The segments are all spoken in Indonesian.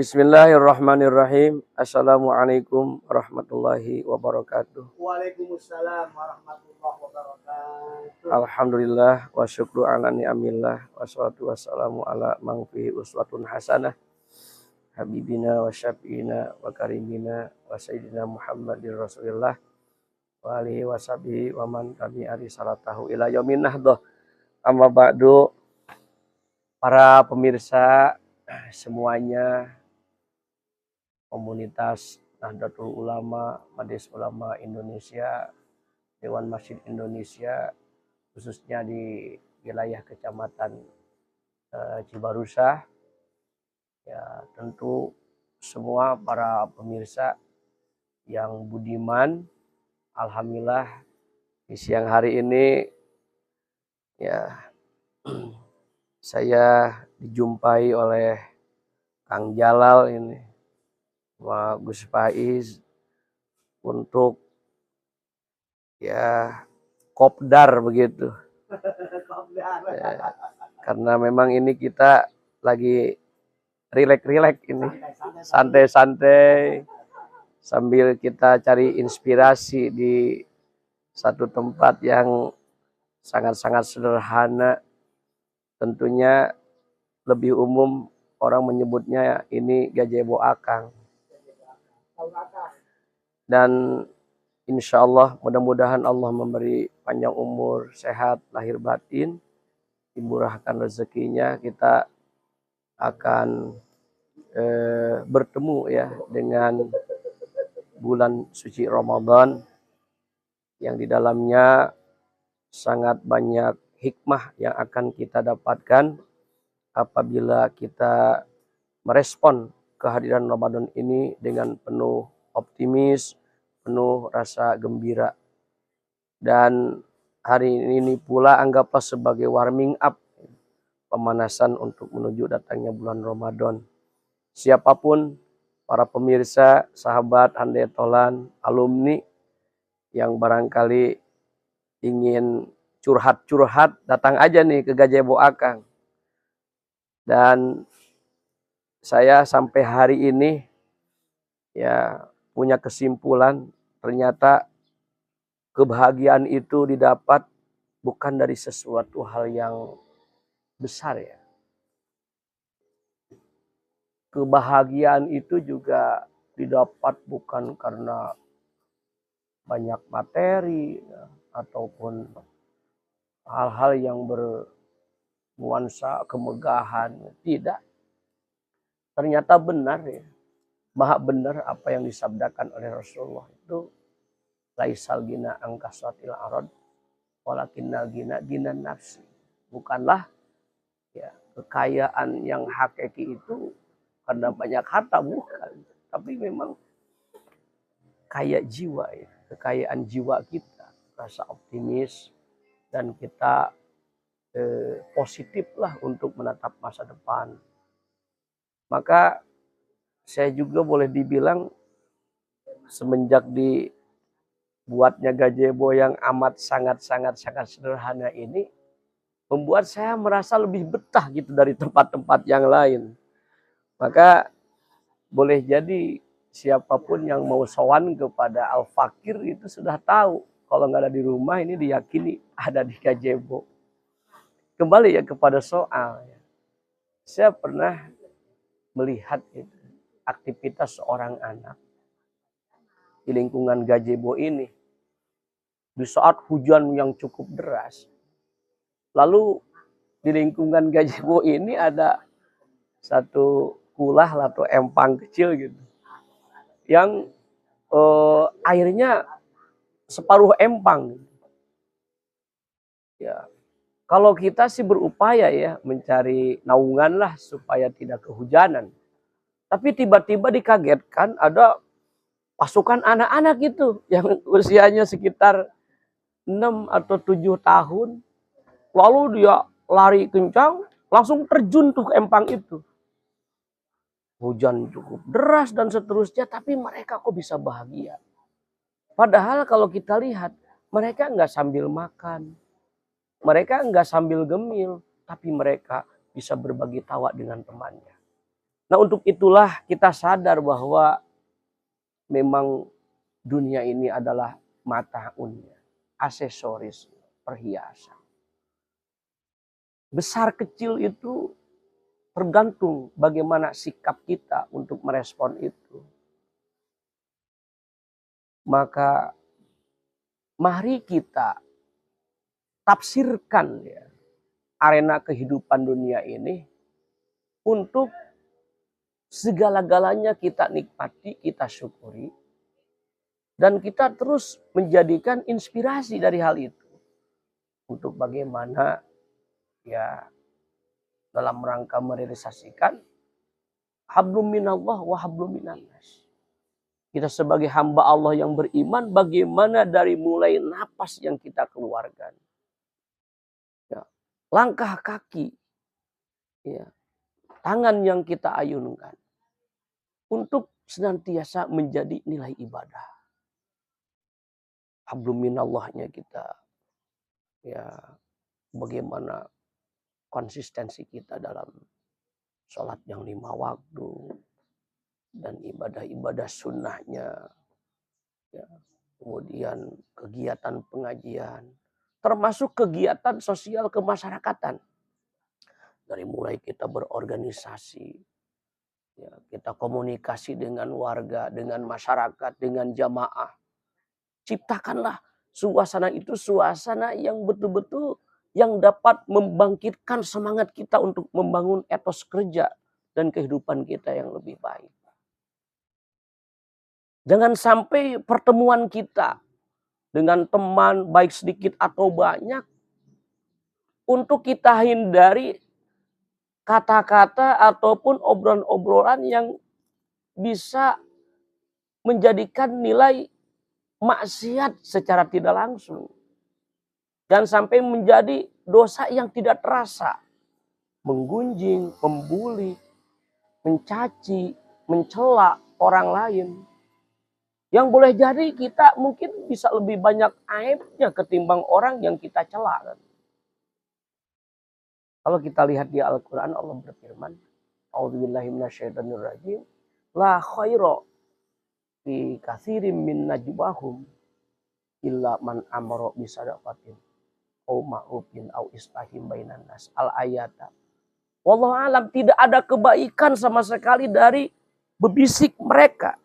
Bismillahirrahmanirrahim. Assalamualaikum warahmatullahi wabarakatuh. Waalaikumsalam warahmatullahi wabarakatuh. Alhamdulillah wa syukru ala ni'amillah wassalatu wassalamu ala man fihi uswatun hasanah habibina wa syafiina wa karimina wa sayyidina Muhammadir Rasulillah wa alihi wa sahbihi wa man tabi'a risalatahu ila yaumin nahdah. Amma ba'du, para pemirsa semuanya, komunitas Nahdlatul Ulama, Majelis Ulama Indonesia, Dewan Masjid Indonesia, khususnya di wilayah Kecamatan Cibarusah. Ya, tentu semua para pemirsa yang budiman, alhamdulillah di siang hari ini ya saya dijumpai oleh Kang Jalal ini, Gus Faiz, untuk ya kopdar begitu. Ya, karena memang ini kita lagi rileks ini, santai-santai sambil kita cari inspirasi di satu tempat yang sangat-sangat sederhana. Tentunya lebih umum orang menyebutnya ini gazebo akang. Dan insya Allah mudah-mudahan Allah memberi panjang umur, sehat, lahir batin, dimurahkan rezekinya. Kita akan bertemu ya dengan bulan suci Ramadan yang di dalamnya sangat banyak hikmah yang akan kita dapatkan apabila kita merespon kehadiran Ramadan ini dengan penuh optimis, penuh rasa gembira. Dan hari ini pula anggaplah sebagai warming up, pemanasan untuk menuju datangnya bulan Ramadan. Siapapun para pemirsa, sahabat, handai tolan, alumni yang barangkali ingin curhat-curhat, datang aja nih ke Gazebo Akang. Dan saya sampai hari ini ya punya kesimpulan, ternyata kebahagiaan itu didapat bukan dari sesuatu hal yang besar ya. Kebahagiaan itu juga didapat bukan karena banyak materi ya, ataupun hal-hal yang bernuansa kemegahan. Tidak. Ternyata benar ya. Maha benar apa yang disabdakan oleh Rasulullah itu, laisal gina angkasatil arad walakinnal gina ginan nafsi. Bukanlah ya kekayaan yang hakiki itu karena banyak harta, bukan, tapi memang kaya jiwa ya, kekayaan jiwa kita, rasa optimis, dan kita positif lah untuk menatap masa depan. Maka saya juga boleh dibilang semenjak dibuatnya gazebo yang amat sangat sederhana ini, membuat saya merasa lebih betah gitu dari tempat-tempat yang lain. Maka boleh jadi siapapun yang mau sowan kepada Al-Fakir itu sudah tahu kalau nggak ada di rumah ini diyakini ada di gazebo. Kembali ya kepada soal. Saya pernah melihat itu, aktivitas seorang anak di lingkungan gazebo ini di saat hujan yang cukup deras. Lalu di lingkungan gazebo ini ada satu kulah atau empang kecil gitu, yang airnya separuh empang. Ya, kalau kita sih berupaya ya mencari naungan lah supaya tidak kehujanan. Tapi tiba-tiba dikagetkan ada pasukan anak-anak itu yang usianya sekitar 6 atau 7 tahun. Lalu dia lari kencang, langsung terjun tuh ke empang itu. Hujan cukup deras dan seterusnya, tapi mereka kok bisa bahagia. Padahal kalau kita lihat, mereka nggak sambil makan, mereka nggak sambil gemil, tapi mereka bisa berbagi tawa dengan temannya. Nah, untuk itulah kita sadar bahwa memang dunia ini adalah mataunnya, aksesoris, perhiasan. Besar kecil itu tergantung bagaimana sikap kita untuk merespon itu. Maka mari kita tafsirkan ya arena kehidupan dunia ini untuk segala-galanya kita nikmati, kita syukuri. Dan kita terus menjadikan inspirasi dari hal itu. Untuk bagaimana ya dalam rangka merealisasikan hablum minallah wa hablum minannas. Kita sebagai hamba Allah yang beriman, bagaimana dari mulai napas yang kita keluarkan. Ya, langkah kaki, ya, tangan yang kita ayunkan. Untuk senantiasa menjadi nilai ibadah. Hablum minallahnya kita. Ya, bagaimana konsistensi kita dalam sholat yang 5 waktu. Dan ibadah-ibadah sunnahnya. Ya, kemudian kegiatan pengajian. Termasuk kegiatan sosial kemasyarakatan. Dari mulai kita berorganisasi. Ya, kita komunikasi dengan warga, dengan masyarakat, dengan jamaah. Ciptakanlah suasana itu suasana yang betul-betul yang dapat membangkitkan semangat kita untuk membangun etos kerja dan kehidupan kita yang lebih baik. Jangan sampai pertemuan kita dengan teman baik sedikit atau banyak untuk kita hindari kata-kata ataupun obrolan-obrolan yang bisa menjadikan nilai maksiat secara tidak langsung. Dan sampai menjadi dosa yang tidak terasa. Menggunjing, membuli, mencaci, mencela orang lain. Yang boleh jadi kita mungkin bisa lebih banyak aibnya ketimbang orang yang kita cela. Kalau kita lihat di Al-Quran, Allah berfirman, A'udzubillahi minasyaitonirrajim, la khaira fi katsirin min najwahum illa man amara bisadaqatin aw ma'rufin aw islahim bainan nas. Al-ayata. Wallahu alam, tidak ada kebaikan sama sekali dari bebisik mereka.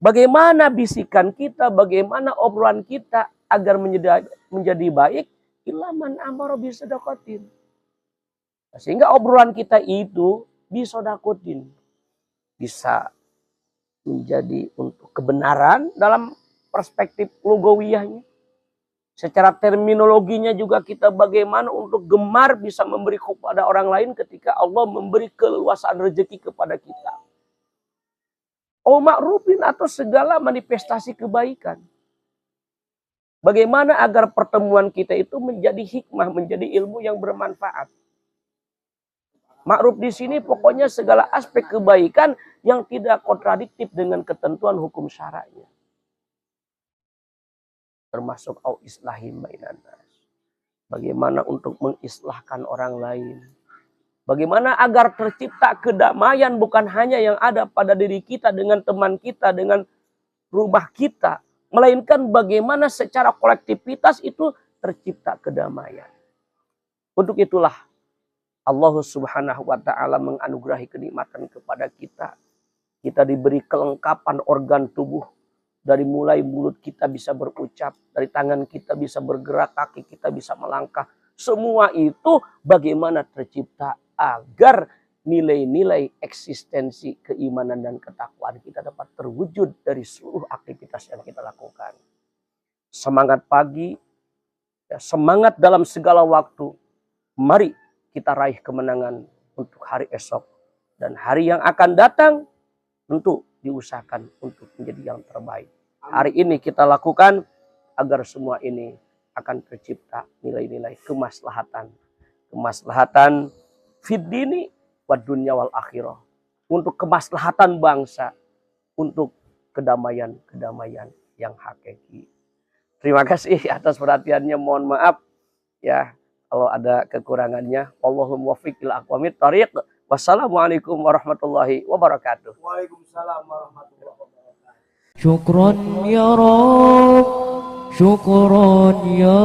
Bagaimana bisikan kita, bagaimana obrolan kita agar menjadi baik, illa man amara bisadaqatin. Sehingga obrolan kita itu bisodakotin. Bisa menjadi untuk kebenaran dalam perspektif lugawiyahnya. Secara terminologinya juga kita bagaimana untuk gemar bisa memberi kepada orang lain ketika Allah memberi keleluasaan rezeki kepada kita. Oh ma'rufin atau segala manifestasi kebaikan. Bagaimana agar pertemuan kita itu menjadi hikmah, menjadi ilmu yang bermanfaat. Ma'ruf di sini pokoknya segala aspek kebaikan yang tidak kontradiktif dengan ketentuan hukum syara'nya. Termasuk au islahim bainan nas. Bagaimana untuk mengislahkan orang lain. Bagaimana agar tercipta kedamaian bukan hanya yang ada pada diri kita dengan teman kita, dengan rumah kita. Melainkan bagaimana secara kolektivitas itu tercipta kedamaian. Untuk itulah Allah Subhanahu wa ta'ala menganugerahi kenikmatan kepada kita. Kita diberi kelengkapan organ tubuh. Dari mulai mulut kita bisa berucap. Dari tangan kita bisa bergerak. Kaki kita bisa melangkah. Semua itu bagaimana tercipta agar nilai-nilai eksistensi keimanan dan ketakwaan kita dapat terwujud dari seluruh aktivitas yang kita lakukan. Semangat pagi. Semangat dalam segala waktu. Mari kita raih kemenangan untuk hari esok. Dan hari yang akan datang tentu diusahakan untuk menjadi yang terbaik. Hari ini kita lakukan agar semua ini akan tercipta nilai-nilai kemaslahatan. Kemaslahatan fid dini wa dunya wal akhirah. Untuk kemaslahatan bangsa. Untuk kedamaian-kedamaian yang hakiki. Terima kasih atas perhatiannya. Mohon maaf ya kalau ada kekurangannya. Allahumma waffiq ila aqwamit thariq. Wassalamualaikum warahmatullahi wabarakatuh. Waalaikumsalam warahmatullahi wabarakatuh. Syukran ya Rabb, syukran ya